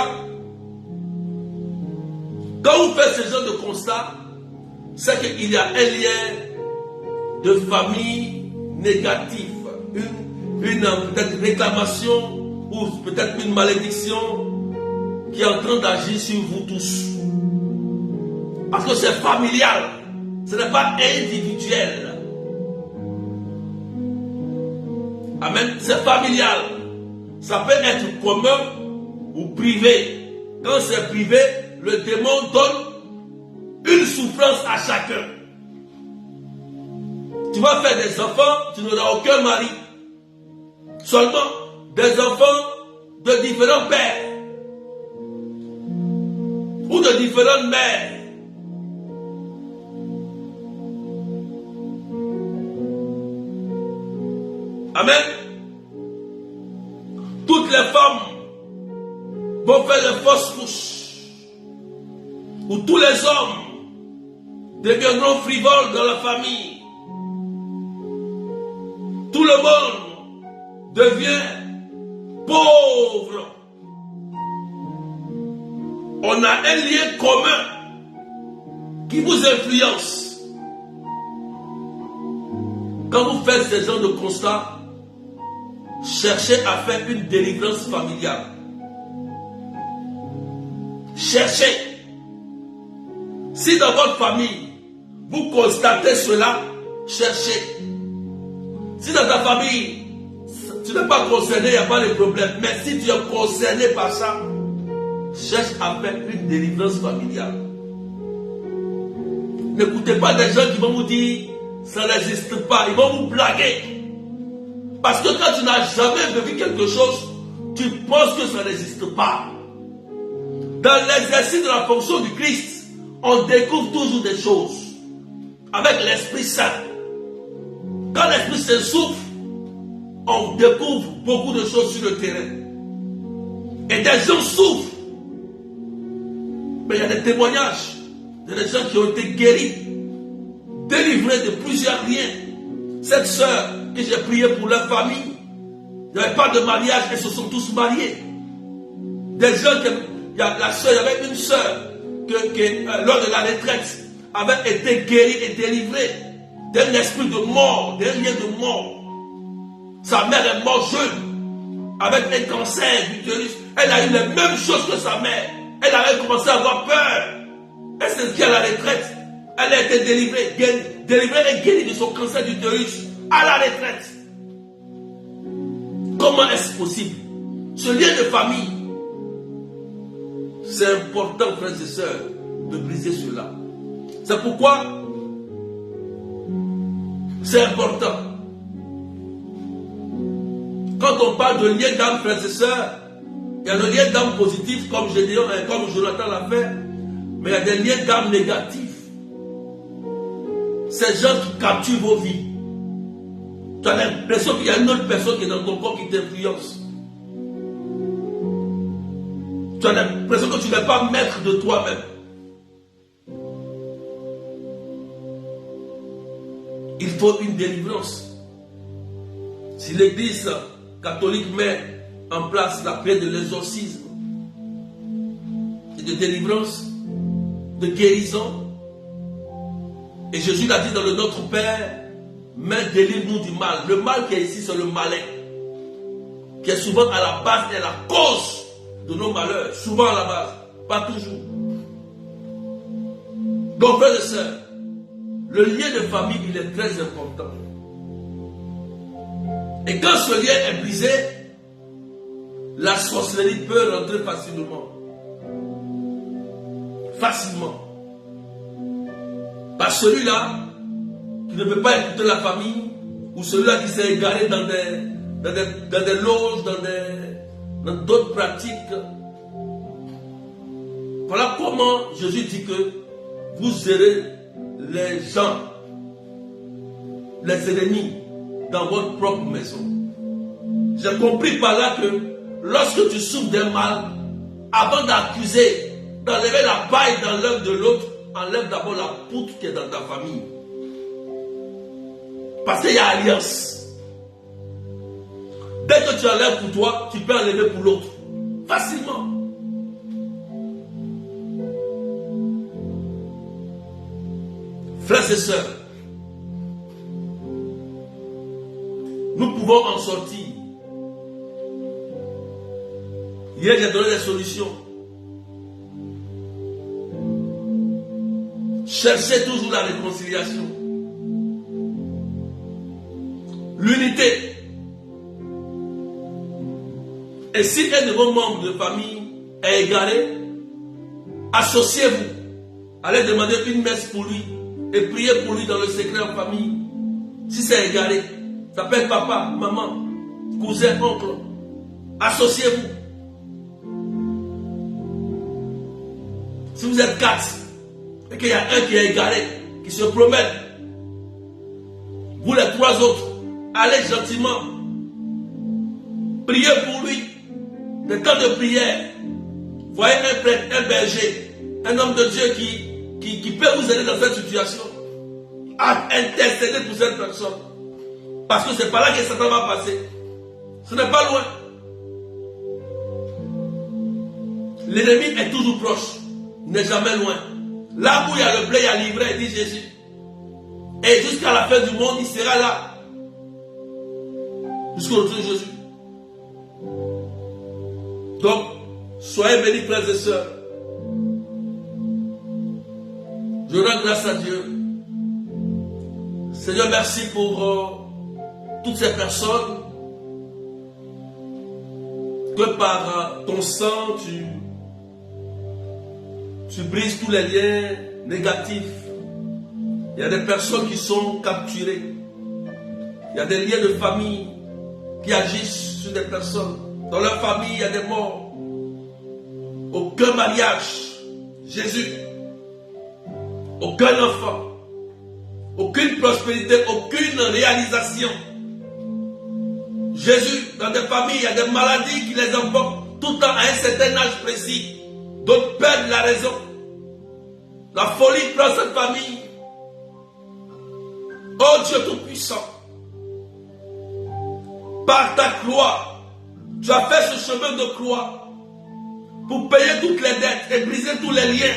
Quand vous faites ce genre de constat, c'est qu'il y a un lien de famille négatif. Une peut-être réclamation ou peut-être une malédiction qui est en train d'agir sur vous tous. Parce que c'est familial. Ce n'est pas individuel. Amen. C'est familial. Ça peut être commun ou privé. Quand c'est privé, le démon donne une souffrance à chacun. Tu vas faire des enfants, tu n'auras aucun mari. Seulement des enfants de différents pères ou de différentes mères. Amen. Toutes les femmes vont faire les fausses couches. Ou tous les hommes deviendront frivoles dans la famille. Tout le monde devient pauvre. On a un lien commun qui vous influence. Quand vous faites ce genre de constat, cherchez à faire une délivrance familiale. Cherchez. Si dans votre famille, vous constatez cela, cherchez. Si dans ta famille, tu n'es pas concerné, il n'y a pas de problème. Mais si tu es concerné par ça, cherche à faire une délivrance familiale. N'écoutez pas des gens qui vont vous dire, ça n'existe pas. Ils vont vous blaguer. Parce que quand tu n'as jamais vécu quelque chose, tu penses que ça n'existe pas. Dans l'exercice de la fonction du Christ, on découvre toujours des choses. Avec l'Esprit Saint. Quand l'Esprit Saint souffle, on découvre beaucoup de choses sur le terrain. Et des gens souffrent. Mais il y a des témoignages. Il y a des gens qui ont été guéris, délivrés de plusieurs liens. Cette sœur que j'ai prié pour leur famille, il n'y avait pas de mariage, elles se sont tous mariées. Des gens il y avait une sœur lors de la retraite, avait été guérie et délivrée d'un esprit de mort, d'un lien de mort. Sa mère est morte jeune, avec un cancer d'utérus. Elle a eu les mêmes choses que sa mère. Elle avait commencé à avoir peur. Elle s'est inscrite à la retraite. Elle a été délivrée et guérie de son cancer d'utérus à la retraite. Comment est-ce possible? Ce lien de famille, c'est important, frères et sœurs, de briser cela. C'est pourquoi c'est important. Quand on parle de lien d'âme, frères et sœurs, il y a des liens d'âme positifs, comme Jonathan l'a fait, mais il y a des liens d'âme négatifs. Ces gens qui capturent vos vies. Tu as l'impression qu'il y a une autre personne qui est dans ton corps qui t'influence. Tu as l'impression que tu n'es pas maître de toi-même. Il faut une délivrance. Si l'Église catholique met en place la prière de l'exorcisme et de délivrance, de guérison, et Jésus l'a dit dans le Notre Père, mais délivre-nous du mal. Le mal qui est ici, c'est le malin, qui est souvent à la base et à la cause de nos malheurs, souvent à la base, pas toujours. Donc, frères et sœurs, le lien de famille, il est très important. Et quand ce lien est brisé, la sorcellerie peut rentrer facilement. Facilement. Par celui-là qui ne veut pas écouter la famille, ou celui-là qui s'est égaré dans des loges, dans d'autres pratiques. Voilà comment Jésus dit que vous aurez les gens, les ennemis dans votre propre maison. J'ai compris par là que lorsque tu souffres d'un mal, avant d'accuser, d'enlever la paille dans l'œuvre de l'autre, enlève d'abord la poutre qui est dans ta famille. Parce qu'il y a alliance. Dès que tu enlèves pour toi, tu peux enlever pour l'autre. Facilement. Frères et sœurs, nous pouvons en sortir. Hier, j'ai donné des solutions. Cherchez toujours la réconciliation. L'unité. Et si un de vos membres de famille est égaré, associez-vous. Allez demander une messe pour lui et priez pour lui dans le secret en famille. Si c'est égaré, ça peut être papa, maman, cousin, oncle. Associez-vous. Si vous êtes 4 et qu'il y a un qui est égaré, qui se promène, vous les 3 autres, allez gentiment, priez pour lui. Le temps de prière, voyez un prêtre, un berger, un homme de Dieu qui qui peut vous aider dans cette situation à intercéder pour cette personne. Parce que c'est par là que Satan va passer. Ce n'est pas loin. L'ennemi est toujours proche. Il n'est jamais loin. Là où il y a le blé, il y a l'ivraie, dit Jésus. Et jusqu'à la fin du monde, il sera là. Jusqu'au retour de Jésus. Donc, soyez bénis, frères et sœurs. Je rends grâce à Dieu. Seigneur, merci pour toutes ces personnes que par ton sang, tu brises tous les liens négatifs. Il y a des personnes qui sont capturées. Il y a des liens de famille qui agissent sur des personnes. Dans leur famille, il y a des morts. Aucun mariage. Jésus. Aucun enfant. Aucune prospérité, aucune réalisation. Jésus, dans des familles, il y a des maladies qui les emportent tout le temps à un certain âge précis. D'autres perdent la raison. La folie prend cette famille. Oh Dieu Tout-Puissant, par ta croix, tu as fait ce chemin de croix pour payer toutes les dettes et briser tous les liens.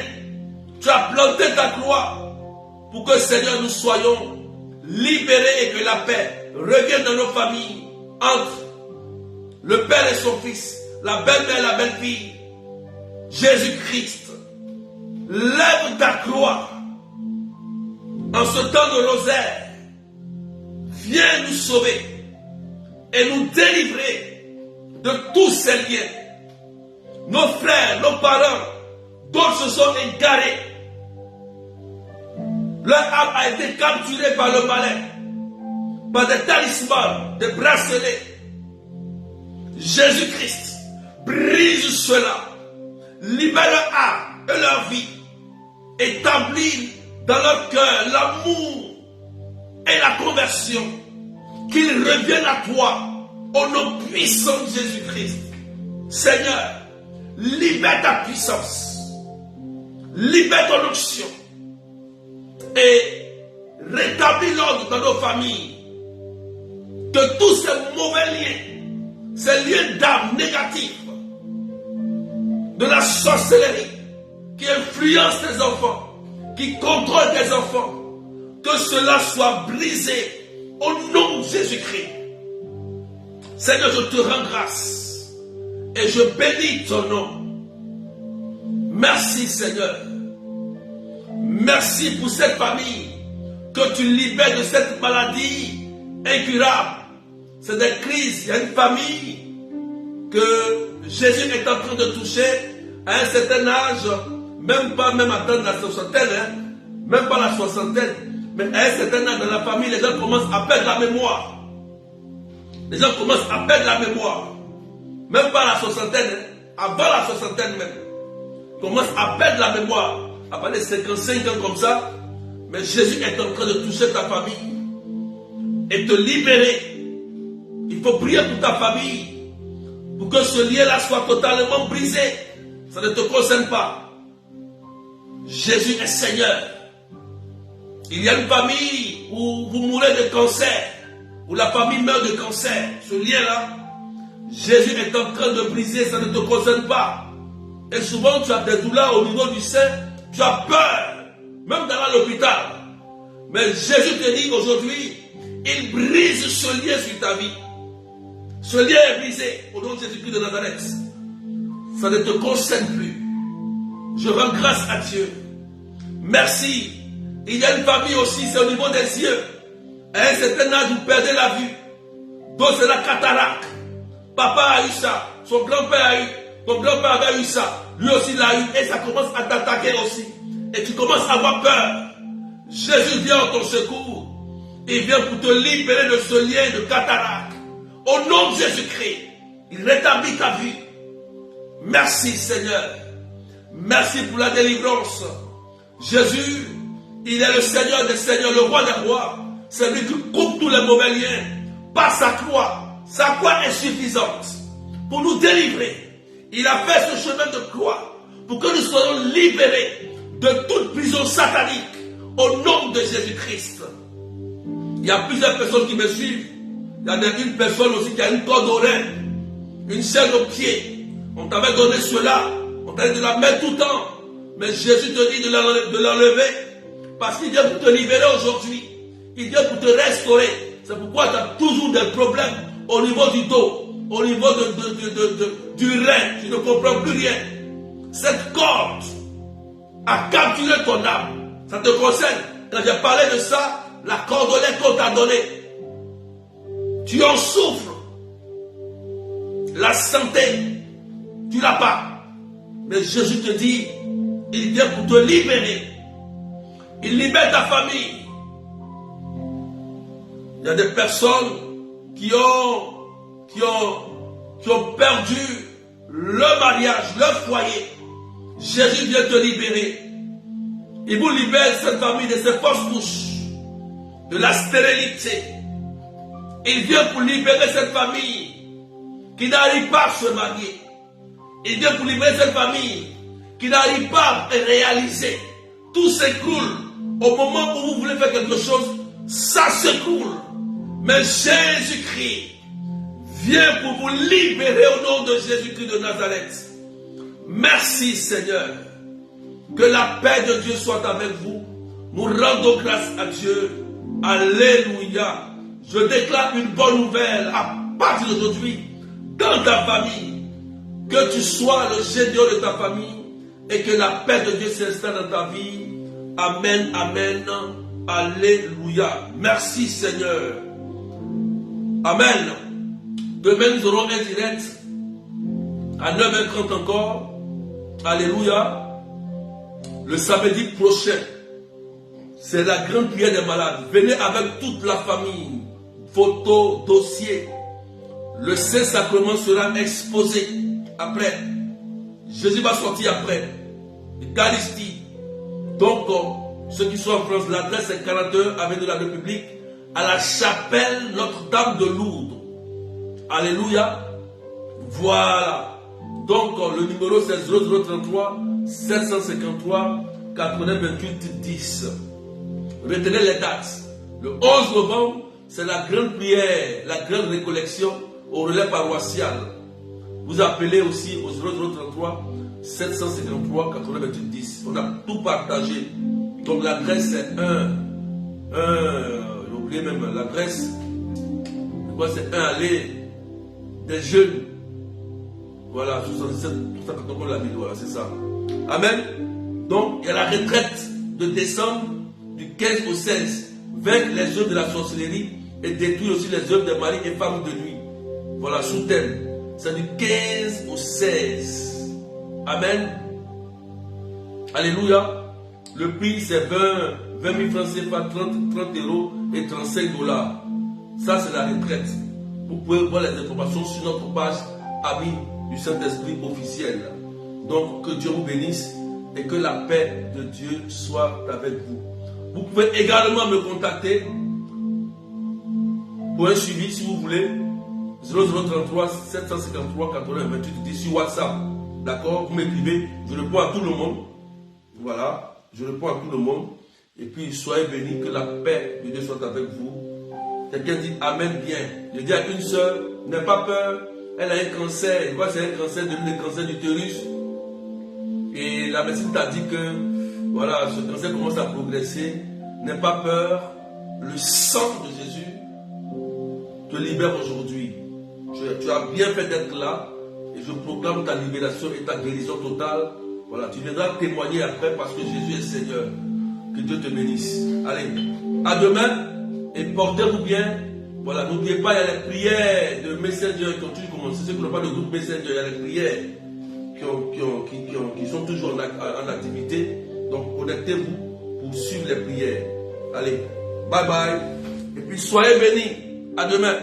Tu as planté ta croix pour que, Seigneur, nous soyons libérés et que la paix revienne dans nos familles entre le Père et son Fils, la belle-mère et la belle-fille. Jésus-Christ, lève ta croix en ce temps de rosaire. Viens nous sauver et nous délivrer de tous ces liens. Nos frères, nos parents, d'autres se sont égarés. Leur âme a été capturée par le malin, par des talismans, des bracelets. Jésus-Christ brise cela, libère leur âme et leur vie, établit dans leur cœur l'amour et la conversion, qu'ils reviennent à toi au nom puissant de Jésus-Christ. Seigneur, libère ta puissance, libère ton onction et rétablis l'ordre dans nos familles. Que tous ces mauvais liens, ces liens d'âme négatifs, de la sorcellerie qui influence tes enfants, qui contrôle tes enfants, que cela soit brisé au nom de Jésus-Christ. Seigneur, je te rends grâce et je bénis ton nom. Merci Seigneur. Merci pour cette famille que tu libères de cette maladie incurable. C'est des crises. Il y a une famille que Jésus est en train de toucher à un certain âge, même pas atteindre la soixantaine, même pas la soixantaine, mais à un certain âge dans la famille, les gens commencent à perdre la mémoire. Les gens commencent à perdre la mémoire. Même pas la soixantaine, avant la soixantaine même. Ils commencent à perdre la mémoire. Après les 55 ans comme ça, mais Jésus est en train de toucher ta famille et te libérer. Il faut prier pour ta famille, pour que ce lien-là soit totalement brisé. Ça ne te concerne pas. Jésus est Seigneur. Il y a une famille où vous mourrez de cancer, où la famille meurt de cancer. Ce lien-là, Jésus est en train de briser, ça ne te concerne pas. Et souvent, tu as des douleurs au niveau du sein, tu as peur, même dans l'hôpital. Mais Jésus te dit aujourd'hui, il brise ce lien sur ta vie. Ce lien est brisé au nom de Jésus-Christ de Nazareth. Ça ne te concerne plus. Je rends grâce à Dieu. Merci. Il y a une famille aussi, c'est au niveau des yeux. À un certain âge, vous perdez la vue. Donc c'est la cataracte. Papa a eu ça. Son grand-père a eu. Ton grand-père avait eu ça. Lui aussi l'a eu. Et ça commence à t'attaquer aussi. Et tu commences à avoir peur. Jésus vient en ton secours. Il vient pour te libérer de ce lien de cataracte. Au nom de Jésus-Christ, il rétablit ta vie. Merci Seigneur. Merci pour la délivrance. Jésus, il est le Seigneur des Seigneurs, le Roi des Rois. C'est lui qui coupe tous les mauvais liens. Par sa croix. Sa croix est suffisante pour nous délivrer. Il a fait ce chemin de croix pour que nous soyons libérés de toute prison satanique au nom de Jésus-Christ. Il y a plusieurs personnes qui me suivent. Il y en a une personne aussi qui a une corde oreille, une chaîne au pied. On t'avait donné cela, on t'avait de la mettre tout le temps. Mais Jésus te dit de l'enlever parce qu'il vient pour te libérer aujourd'hui. Il vient pour te restaurer. C'est pourquoi tu as toujours des problèmes au niveau du dos, au niveau du rein. Tu ne comprends plus rien. Cette corde a capturé ton âme. Ça te concerne. Quand j'ai parlé de ça, la cordonnée qu'on t'a donnée, tu en souffres. La santé, tu l'as pas. Mais Jésus te dit, il vient pour te libérer. Il libère ta famille. Il y a des personnes qui ont perdu le mariage, le foyer. Jésus vient te libérer. Il vous libère cette famille de ses fausses couches, de la stérilité. Il vient pour libérer cette famille qui n'arrive pas à se marier. Il vient pour libérer cette famille qui n'arrive pas à réaliser. Tout s'écroule. Au moment où vous voulez faire quelque chose, ça s'écroule. Mais Jésus-Christ vient pour vous libérer au nom de Jésus-Christ de Nazareth. Merci Seigneur. Que la paix de Dieu soit avec vous. Nous rendons grâce à Dieu. Alléluia. Je déclare une bonne nouvelle à partir d'aujourd'hui dans ta famille. Que tu sois le génial de ta famille et que la paix de Dieu s'installe dans ta vie. Amen, amen. Alléluia. Merci Seigneur. Amen. Demain nous aurons un direct à 9h30 encore. Alléluia. Le samedi prochain, c'est la grande prière des malades. Venez avec toute la famille. Photos, dossiers. Le Saint-Sacrement sera exposé après. Jésus va sortir après. L'Eucharistie. Donc, ceux qui sont en France, l'adresse est 41 avenue de la République, à la chapelle Notre-Dame de Lourdes. Alléluia. Voilà. Donc, le numéro c'est 0033 753 88 10. Retenez les dates. Le 11 novembre, c'est la grande prière, la grande récollection au relais paroissial. Vous appelez aussi au 0033 753 88 10. On a tout partagé. Donc l'adresse c'est j'ai oublié même l'adresse. C'est 1 allée des jeunes. Voilà, 77, la ville, voilà, c'est ça. Amen. Donc, il y a la retraite de décembre du 15 au 16. Vaincre les œuvres de la sorcellerie et détruire aussi les œuvres des maris et femmes de nuit. Voilà, sous thème. C'est du 15 au 16. Amen. Alléluia. Le prix, c'est 20 000 francs CFA, 30 euros et 35 $. Ça, c'est la retraite. Vous pouvez voir les informations sur notre page Amis du Saint-Esprit officiel. Donc, que Dieu vous bénisse et que la paix de Dieu soit avec vous. Vous pouvez également me contacter pour un suivi si vous voulez. 0033 753 88 10 sur WhatsApp. D'accord? Vous m'écrivez, je réponds à tout le monde. Voilà, je réponds à tout le monde. Et puis, soyez bénis, que la paix de Dieu soit avec vous. Quelqu'un dit Amen bien. Je dis à une sœur, n'aie pas peur. Elle a un cancer. Je crois que c'est un cancer le cancer d'utérus. Et la médecine t'a dit que voilà, ce cancer commence à progresser. N'aie pas peur. Le sang de Jésus te libère aujourd'hui. Tu as bien fait d'être là. Et je proclame ta libération et ta guérison totale. Voilà, tu viendras témoigner après parce que Jésus est Seigneur. Que Dieu te bénisse. Allez, à demain. Et portez-vous bien. Voilà, n'oubliez pas, il y a les prières de Messenger qui ont toujours commencé. Ceux qui n'ont pas de groupe Messenger, il y a les prières qui sont toujours en activité. Donc, connectez-vous pour suivre les prières. Allez, bye bye. Et puis, soyez bénis. À demain.